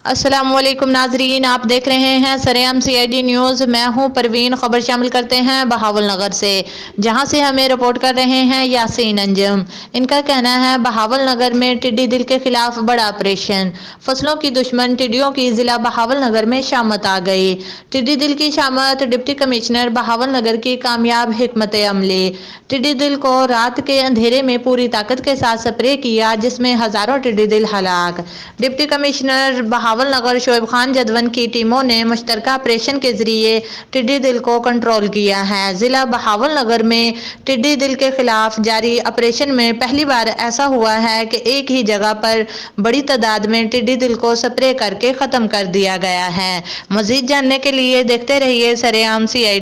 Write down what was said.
السلام علیکم ناظرین، آپ دیکھ رہے ہیں سرعام CID نیوز۔ میں ہوں پروین۔ خبر شامل کرتے ہیں بہاولنگر سے، جہاں سے ہمیں رپورٹ کر رہے ہیں یاسین انجم۔ ان کا کہنا ہے بہاولنگر میں ٹڈی دل کے خلاف بڑا آپریشن، فصلوں کی دشمن ٹڈیوں کی ضلع بہاولنگر میں شامت آ گئی۔ ٹڈی دل کی شامت ڈپٹی کمشنر بہاولنگر کی کامیاب حکمت عملی۔ ٹڈی دل کو رات کے اندھیرے میں پوری طاقت کے ساتھ سپرے کیا، جس میں ہزاروں ٹڈی دل ہلاک۔ ڈپٹی کمشنر بہاولنگر شعیب خان جدون کی ٹیموں نے مشترکہ آپریشن کے ذریعے ٹڈی دل کو کنٹرول کیا ہے۔ ضلع بہاولنگر میں ٹڈی دل کے خلاف جاری آپریشن میں پہلی بار ایسا ہوا ہے کہ ایک ہی جگہ پر بڑی تعداد میں ٹڈی دل کو سپرے کر کے ختم کر دیا گیا ہے۔ مزید جاننے کے لیے دیکھتے رہیے سرعام CID۔